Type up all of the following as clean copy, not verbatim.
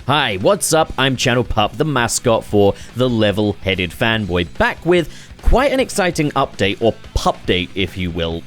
Hi, what's up? I'm Channel Pup, the mascot for the Level-Headed Fanboy, back with quite an exciting update, or pupdate if you will.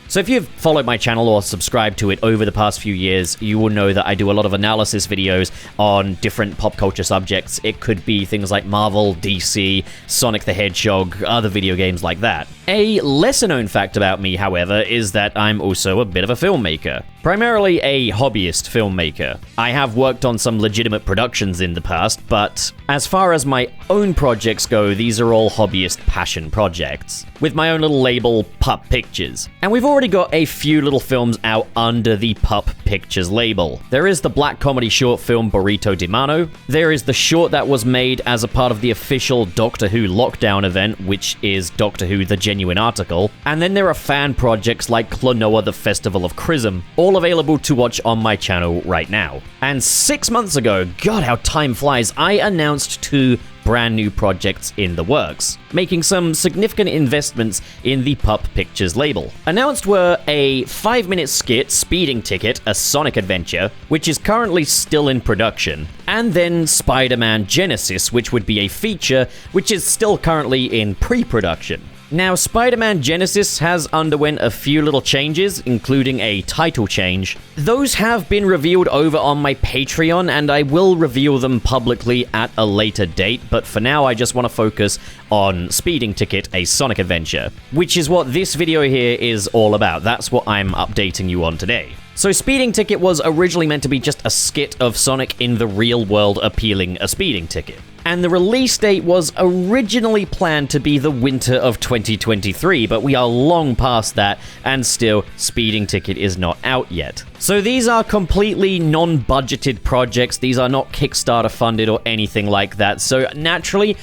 So if you've followed my channel or subscribed to it over the past few years, you will know that I do a lot of analysis videos on different pop culture subjects. It could be things like Marvel, DC, Sonic the Hedgehog, other video games like that. A lesser-known fact about me, however, is that I'm also a bit of a filmmaker. Primarily a hobbyist filmmaker. I have worked on some legitimate productions in the past, but as far as my own projects go, these are all hobbyist passion projects, with my own little label, Pup Pictures. And we've already got a few little films out under the Pup Pictures label. There is the black comedy short film Burrito di Mano. There is the short that was made as a part of the official Doctor Who lockdown event, which is Doctor Who The Genuine Article. And then there are fan projects like Klonoa The Festival of Chrism, all available to watch on my channel right now. And 6 months ago, God how time flies, I announced 2 brand new projects in the works, making some significant investments in the Pup Pictures label. Announced were a 5-minute skit, Speeding Ticket, a Sonic adventure, which is currently still in production, and then Spider-Man Genesis, which would be a feature, which is still currently in pre-production. Now, Spider-Man Genesis has underwent a few little changes, including a title change. Those have been revealed over on my Patreon, and I will reveal them publicly at a later date, but for now I just want to focus on Speeding Ticket, a Sonic adventure, which is what this video here is all about. That's what I'm updating you on today. So Speeding Ticket was originally meant to be just a skit of Sonic in the real world appealing a speeding ticket. And the release date was originally planned to be the winter of 2023, but we are long past that, and still, Speeding Ticket is not out yet. So these are completely non-budgeted projects, these are not Kickstarter funded or anything like that, so naturally,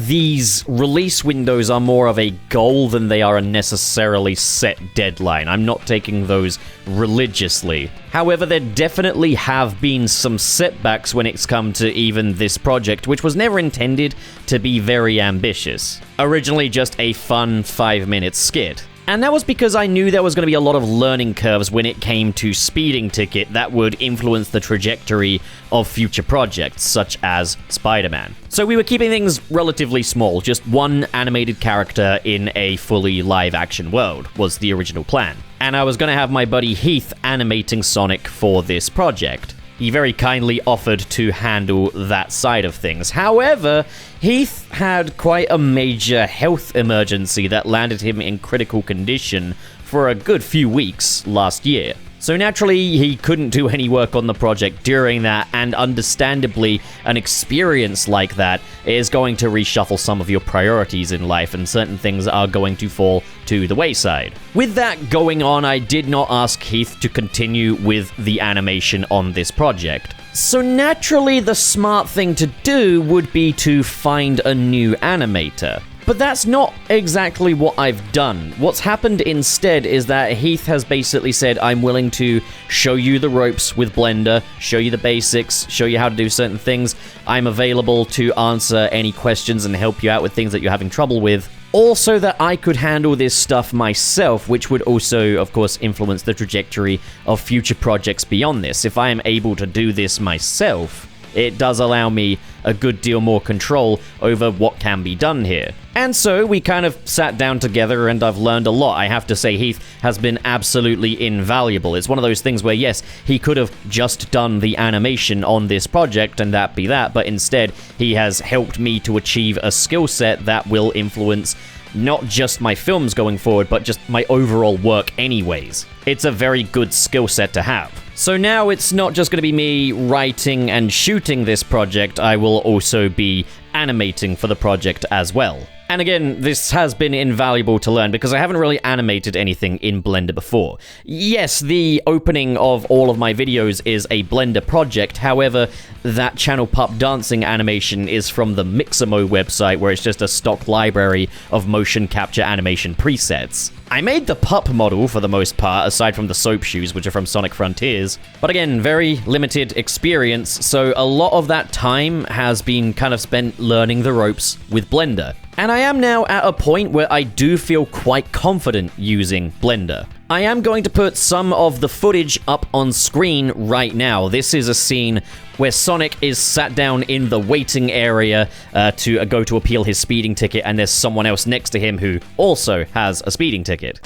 these release windows are more of a goal than they are a necessarily set deadline. I'm not taking those religiously. However, there definitely have been some setbacks when it's come to even this project, which was never intended to be very ambitious. Originally just a fun 5-minute skit. And that was because I knew there was going to be a lot of learning curves when it came to Speeding Ticket that would influence the trajectory of future projects, such as Spider-Man. So we were keeping things relatively small, just one animated character in a fully live-action world was the original plan. And I was going to have my buddy Heath animating Sonic for this project. He very kindly offered to handle that side of things. However, Heath had quite a major health emergency that landed him in critical condition for a good few weeks last year. So naturally, he couldn't do any work on the project during that, and understandably, an experience like that is going to reshuffle some of your priorities in life, and certain things are going to fall to the wayside. With that going on, I did not ask Heath to continue with the animation on this project. So naturally, the smart thing to do would be to find a new animator. But that's not exactly what I've done. What's happened instead is that Heath has basically said, I'm willing to show you the ropes with Blender, show you the basics, show you how to do certain things. I'm available to answer any questions and help you out with things that you're having trouble with. Also that I could handle this stuff myself, which would also, of course, influence the trajectory of future projects beyond this. If I am able to do this myself, it does allow me a good deal more control over what can be done here. And so we kind of sat down together and I've learned a lot. I have to say Heath has been absolutely invaluable. It's one of those things where, yes, he could have just done the animation on this project and that be that, but instead he has helped me to achieve a skill set that will influence not just my films going forward, but just my overall work anyways. It's a very good skill set to have. So now it's not just going to be me writing and shooting this project, I will also be animating for the project as well. And again, this has been invaluable to learn because I haven't really animated anything in Blender before. Yes, the opening of all of my videos is a Blender project, however, that Channel Pup dancing animation is from the Mixamo website, where it's just a stock library of motion capture animation presets. I made the pup model for the most part, aside from the soap shoes, which are from Sonic Frontiers. But again, very limited experience, so a lot of that time has been kind of spent learning the ropes with Blender. And I am now at a point where I do feel quite confident using Blender. I am going to put some of the footage up on screen right now. This is a scene where Sonic is sat down in the waiting area to go to appeal his speeding ticket, and there's someone else next to him who also has a speeding ticket.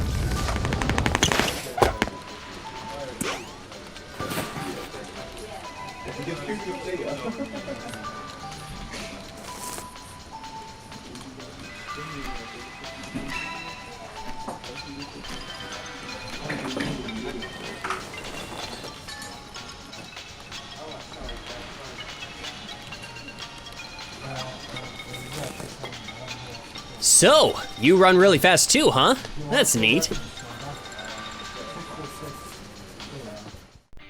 So, you run really fast too, huh? That's neat.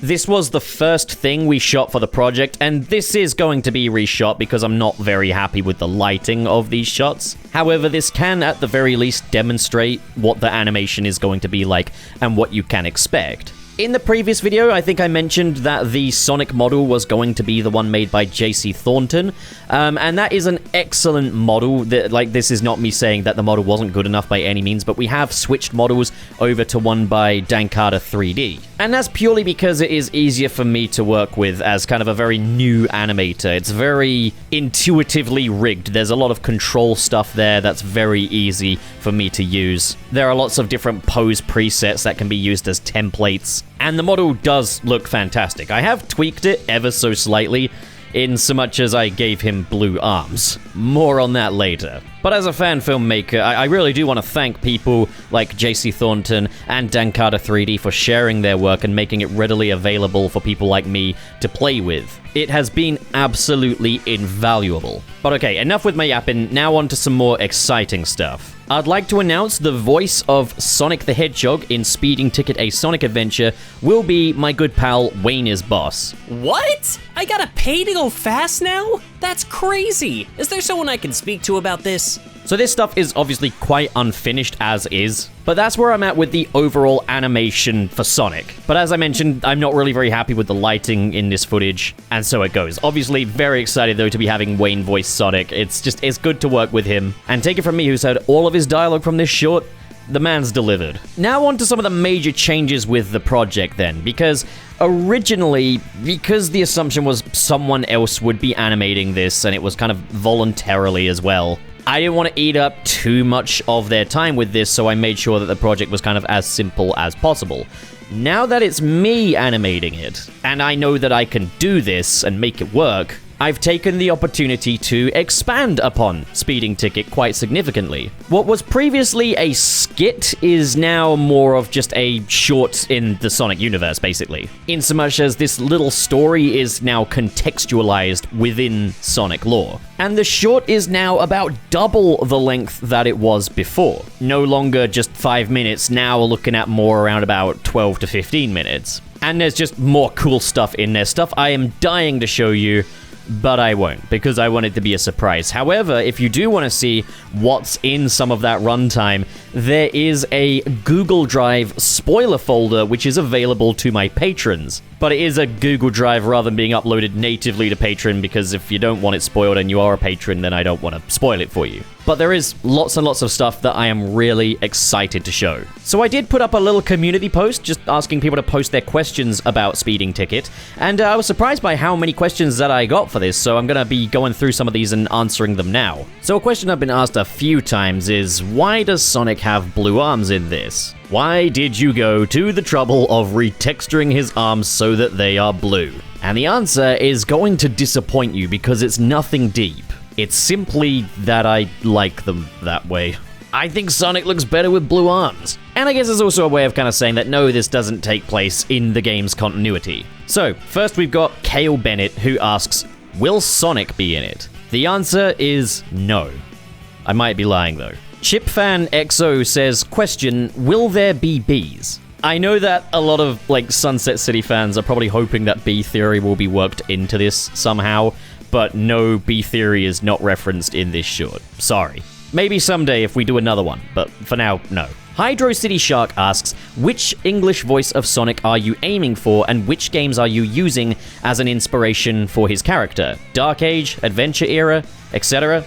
This was the first thing we shot for the project, and this is going to be reshot because I'm not very happy with the lighting of these shots. However, this can at the very least demonstrate what the animation is going to be like and what you can expect. In the previous video, I think I mentioned that the Sonic model was going to be the one made by JC Thornton, and that is an excellent model. This is not me saying that the model wasn't good enough by any means, but we have switched models over to one by Dankata 3D. And that's purely because it is easier for me to work with as kind of a very new animator. It's very intuitively rigged. There's a lot of control stuff there that's very easy for me to use. There are lots of different pose presets that can be used as templates. And the model does look fantastic. I have tweaked it ever so slightly, in so much as I gave him blue arms. More on that later. But as a fan filmmaker, I really do want to thank people like JC Thornton and Dankata 3D for sharing their work and making it readily available for people like me to play with. It has been absolutely invaluable. But okay, enough with my yapping, now on to some more exciting stuff. I'd like to announce the voice of Sonic the Hedgehog in Speeding Ticket: A Sonic Adventure will be my good pal Wayne is Boss. What? I gotta pay to go fast now? That's crazy. Is there someone I can speak to about this? So this stuff is obviously quite unfinished as is, but that's where I'm at with the overall animation for Sonic. But as I mentioned, I'm not really very happy with the lighting in this footage, and so it goes. Obviously, very excited though to be having Wayne voice Sonic. It's good to work with him. And take it from me, who's heard all of his dialogue from this short, the man's delivered. Now on to some of the major changes with the project then, because originally, because the assumption was someone else would be animating this, and it was kind of voluntarily as well, I didn't want to eat up too much of their time with this, so I made sure that the project was kind of as simple as possible. Now that it's me animating it, and I know that I can do this and make it work, I've taken the opportunity to expand upon Speeding Ticket quite significantly. What was previously a skit is now more of just a short in the Sonic universe, basically. In so much as this little story is now contextualized within Sonic lore. And the short is now about double the length that it was before. No longer just 5 minutes, now we're looking at more around about 12 to 15 minutes. And there's just more cool stuff in there, stuff I am dying to show you, but I won't, because I want it to be a surprise. However, if you do want to see what's in some of that runtime, there is a Google Drive spoiler folder which is available to my patrons. But it is a Google Drive rather than being uploaded natively to Patreon, because if you don't want it spoiled and you are a patron, then I don't want to spoil it for you. But there is lots and lots of stuff that I am really excited to show. So I did put up a little community post just asking people to post their questions about Speeding Ticket, and I was surprised by how many questions that I got for this, so I'm going to be going through some of these and answering them now. So a question I've been asked a few times is, why does Sonic have blue arms in this? Why did you go to the trouble of retexturing his arms so that they are blue? And the answer is going to disappoint you because it's nothing deep. It's simply that I like them that way. I think Sonic looks better with blue arms. And I guess it's also a way of kind of saying that no, this doesn't take place in the game's continuity. So, first we've got Kale Bennett, who asks, will Sonic be in it? The answer is no. I might be lying though. Chipfan XO says, question, will there be bees? I know that a lot of Sunset City fans are probably hoping that bee theory will be worked into this somehow, but no, bee theory is not referenced in this short. Sorry. Maybe someday if we do another one, but for now, no. Hydro City Shark asks, which English voice of Sonic are you aiming for, and which games are you using as an inspiration for his character? Dark Age, Adventure Era, etc.?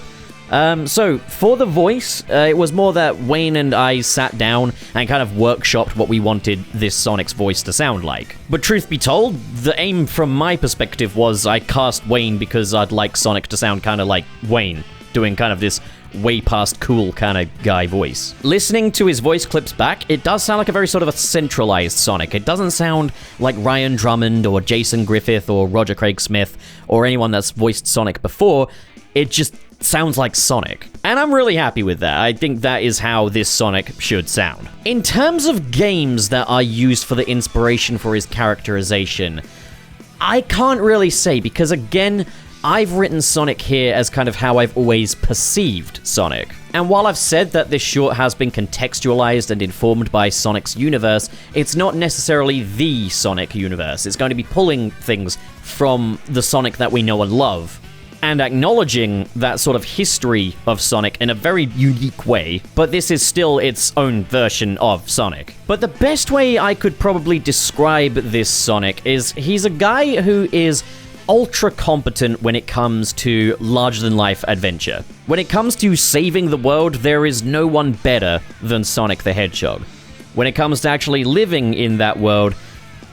So, for the voice, it was more that Wayne and I sat down and kind of workshopped what we wanted this Sonic's voice to sound like. But truth be told, the aim from my perspective was I cast Wayne because I'd like Sonic to sound kind of like Wayne, doing kind of this way past cool kind of guy voice. Listening to his voice clips back, it does sound like a very sort of a centralized Sonic. It doesn't sound like Ryan Drummond or Jason Griffith or Roger Craig Smith or anyone that's voiced Sonic before. It just sounds like Sonic. And I'm really happy with that. I think that is how this Sonic should sound. In terms of games that are used for the inspiration for his characterization, I can't really say because, again, I've written Sonic here as kind of how I've always perceived Sonic. And while I've said that this short has been contextualized and informed by Sonic's universe, it's not necessarily the Sonic universe. It's going to be pulling things from the Sonic that we know and love, and acknowledging that sort of history of Sonic in a very unique way, but this is still its own version of Sonic. But the best way I could probably describe this Sonic is he's a guy who is ultra competent when it comes to larger-than-life adventure. When it comes to saving the world, there is no one better than Sonic the Hedgehog. When it comes to actually living in that world,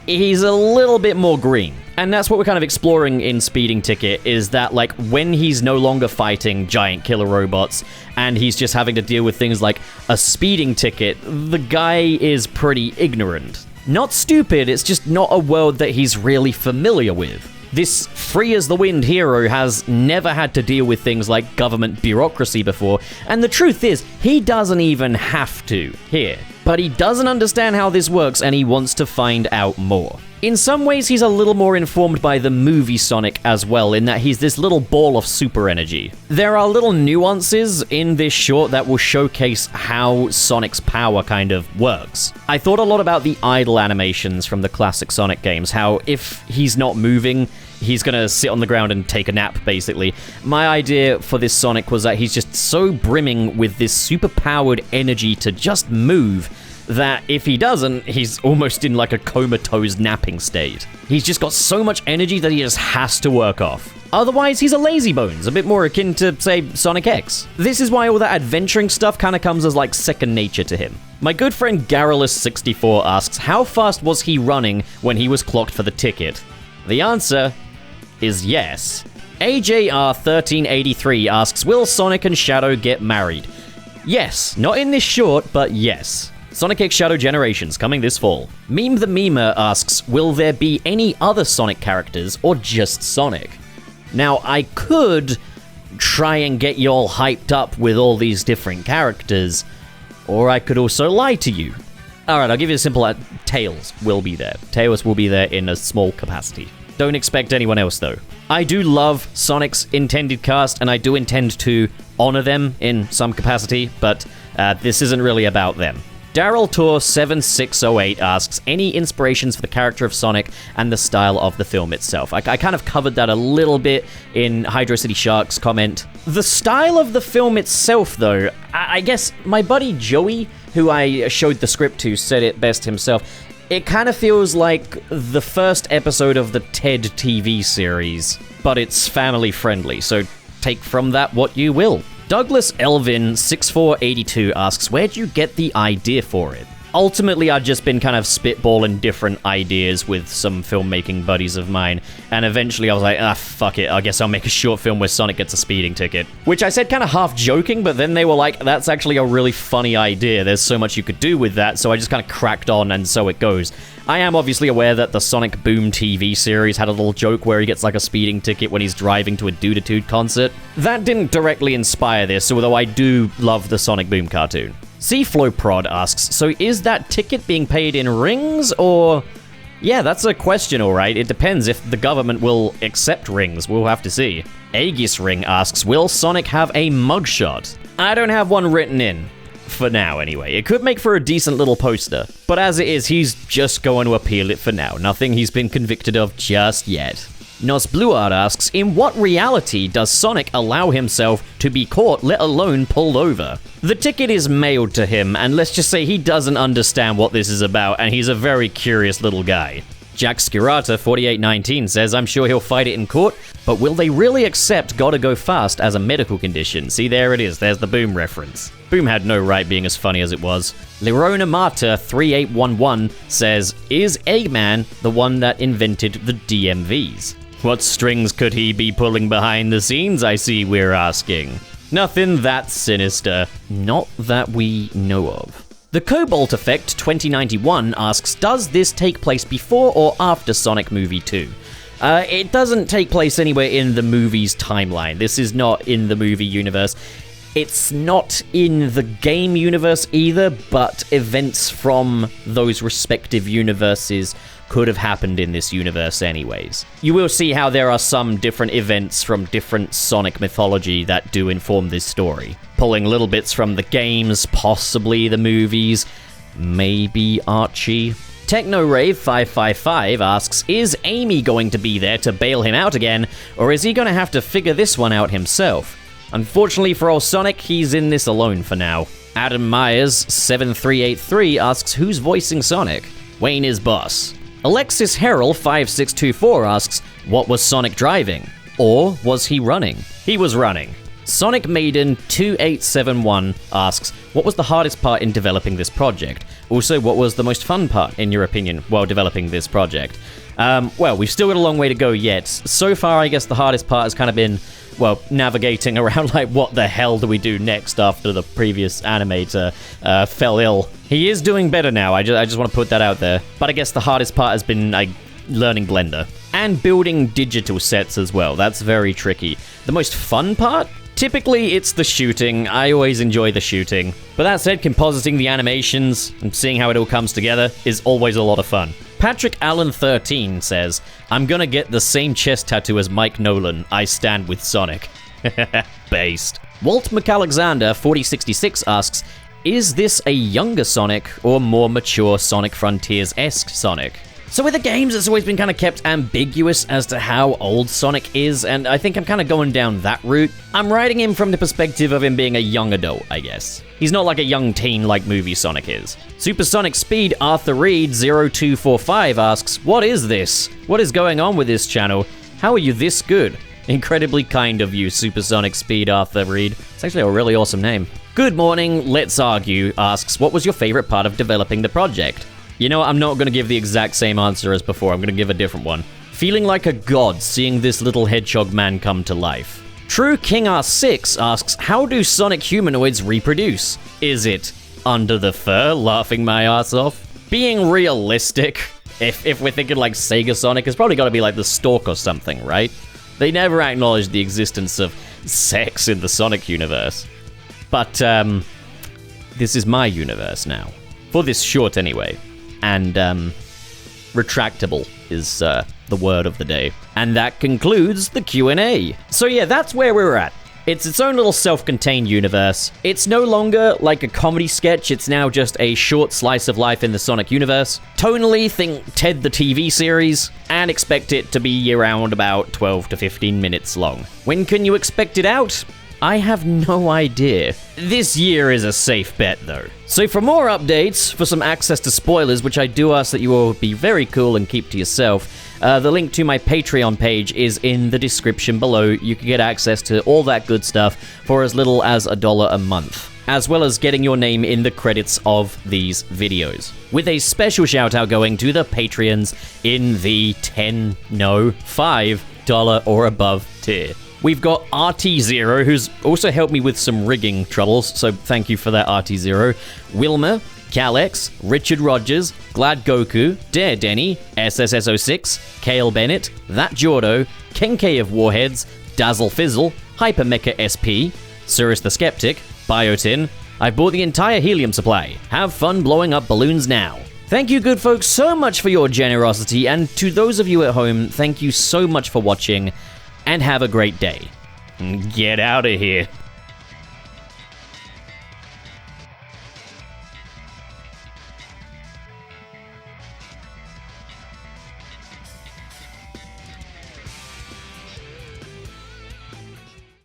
he's a little bit more green. And that's what we're kind of exploring in Speeding Ticket, is that, like, when he's no longer fighting giant killer robots, and he's just having to deal with things like a speeding ticket, the guy is pretty ignorant. Not stupid, it's just not a world that he's really familiar with. This free-as-the-wind hero has never had to deal with things like government bureaucracy before, and the truth is, he doesn't even have to here. But he doesn't understand how this works, and he wants to find out more. In some ways, he's a little more informed by the movie Sonic as well, in that he's this little ball of super energy. There are little nuances in this short that will showcase how Sonic's power kind of works. I thought a lot about the idle animations from the classic Sonic games, how if he's not moving, he's gonna sit on the ground and take a nap, basically. My idea for this Sonic was that he's just so brimming with this super-powered energy to just move that if he doesn't, he's almost in like a comatose napping state. He's just got so much energy that he just has to work off. Otherwise, he's a lazy bones, a bit more akin to, say, Sonic X. This is why all that adventuring stuff kind of comes as like second nature to him. My good friend Garrulus64 asks, how fast was he running when he was clocked for the ticket? The answer is yes. AJR1383 asks, will Sonic and Shadow get married? Yes, not in this short, but yes. Sonic X Shadow Generations coming this fall. Meme the Memer asks, will there be any other Sonic characters or just Sonic? Now, I could try and get you all hyped up with all these different characters, or I could also lie to you. Alright, I'll give you a simple Tails will be there. Tails will be there in a small capacity. Don't expect anyone else, though. I do love Sonic's intended cast, and I do intend to honor them in some capacity, but this isn't really about them. Daryl Tour 7608 asks, any inspirations for the character of Sonic and the style of the film itself? I kind of covered that a little bit in Hydro City Shark's comment. The style of the film itself, though, I guess my buddy Joey, who I showed the script to, said it best himself. It kind of feels like the first episode of the TED TV series, but it's family friendly, so take from that what you will. Douglas Elvin 6482 asks, where'd you get the idea for it? Ultimately, I'd just been kind of spitballing different ideas with some filmmaking buddies of mine, and eventually I was like, fuck it, I guess I'll make a short film where Sonic gets a speeding ticket. Which I said kind of half joking, but then they were like, that's actually a really funny idea, there's so much you could do with that, so I just kind of cracked on, and so it goes. I am obviously aware that the Sonic Boom TV series had a little joke where he gets like a speeding ticket when he's driving to a Dude concert. That didn't directly inspire this, although I do love the Sonic Boom cartoon. Seaflow Prod asks, so is that ticket being paid in rings, or... Yeah, that's a question, alright. It depends if the government will accept rings. We'll have to see. Aegis Ring asks, will Sonic have a mugshot? I don't have one written in. For now, anyway. It could make for a decent little poster. But as it is, he's just going to appeal it for now. Nothing he's been convicted of just yet. Nos Bluard asks, in what reality does Sonic allow himself to be caught, let alone pulled over? The ticket is mailed to him, and let's just say he doesn't understand what this is about, and he's a very curious little guy. Jack Skirata 4819 says, I'm sure he'll fight it in court, but will they really accept Gotta Go Fast as a medical condition? See, there it is, there's the Boom reference. Boom had no right being as funny as it was. Lerona Mata 3811 says, is Eggman the one that invented the DMVs? What strings could he be pulling behind the scenes, I see we're asking? Nothing that sinister. Not that we know of. The Cobalt Effect 2091 asks, does this take place before or after Sonic Movie 2? It doesn't take place anywhere in the movie's timeline. This is not in the movie universe. It's not in the game universe either, but events from those respective universes could have happened in this universe anyways. You will see how there are some different events from different Sonic mythology that do inform this story. Pulling little bits from the games, possibly the movies, maybe Archie. TechnoRave555 asks, is Amy going to be there to bail him out again, or is he going to have to figure this one out himself? Unfortunately for old Sonic, he's in this alone for now. Adam Myers 7383 asks, who's voicing Sonic? Wayne is boss. Alexis Herald 5624 asks, what was Sonic driving? Or was he running? He was running. Sonic Maiden 2871 asks, what was the hardest part in developing this project? Also, what was the most fun part, in your opinion, while developing this project? Well, we've still got a long way to go yet. So far, I guess the hardest part has kind of been, well, navigating around, like, what the hell do we do next after the previous animator fell ill. He is doing better now, I just want to put that out there. But I guess the hardest part has been, like, learning Blender. And building digital sets as well, that's very tricky. The most fun part? Typically, it's the shooting. I always enjoy the shooting. But that said, compositing the animations and seeing how it all comes together is always a lot of fun. Patrick Allen 13 says, I'm gonna get the same chest tattoo as Mike Nolan. I stand with Sonic. Based. Walt McAlexander 4066 asks, is this a younger Sonic or more mature Sonic Frontiers-esque Sonic? So with the games, it's always been kind of kept ambiguous as to how old Sonic is, and I think I'm kind of going down that route. I'm writing him from the perspective of him being a young adult, I guess. He's not like a young teen like movie Sonic is. Supersonic Speed Arthur Reed 0245 asks, what is this? What is going on with this channel? How are you this good? Incredibly kind of you, Supersonic Speed Arthur Reed. It's actually a really awesome name. Good morning, Let's Argue asks, what was your favorite part of developing the project? You know, I'm not going to give the exact same answer as before. I'm going to give a different one. Feeling like a god seeing this little hedgehog man come to life. True King R6 asks, how do Sonic humanoids reproduce? Is it under the fur, laughing my ass off? Being realistic, if we're thinking like Sega Sonic, it's probably got to be like the Stork or something, right? They never acknowledged the existence of sex in the Sonic universe. But, this is my universe now. For this short, anyway. And, retractable is, the word of the day. And that concludes the Q&A. So yeah, that's where we're at. It's its own little self-contained universe. It's no longer like a comedy sketch, it's now just a short slice of life in the Sonic universe. Tonally, think Ted the TV series, and expect it to be around about 12 to 15 minutes long. When can you expect it out? I have no idea. This year is a safe bet, though. So for more updates, for some access to spoilers, which I do ask that you all be very cool and keep to yourself, the link to my Patreon page is in the description below. You can get access to all that good stuff for as little as $1 a month, as well as getting your name in the credits of these videos. With a special shout out going to the Patreons in the $5 or above tier. We've got RT0, who's also helped me with some rigging troubles, so thank you for that, RT0. Wilma, Calex, Richard Rogers, Glad Goku, Dare Denny, SSS06, Kale Bennett, That Jordo, Kenkei of Warheads, Dazzle Fizzle, Hypermecha SP, Cirrus the Skeptic, Biotin. I've bought the entire helium supply. Have fun blowing up balloons now. Thank you, good folks, so much for your generosity, and to those of you at home, thank you so much for watching, and have a great day. Get out of here.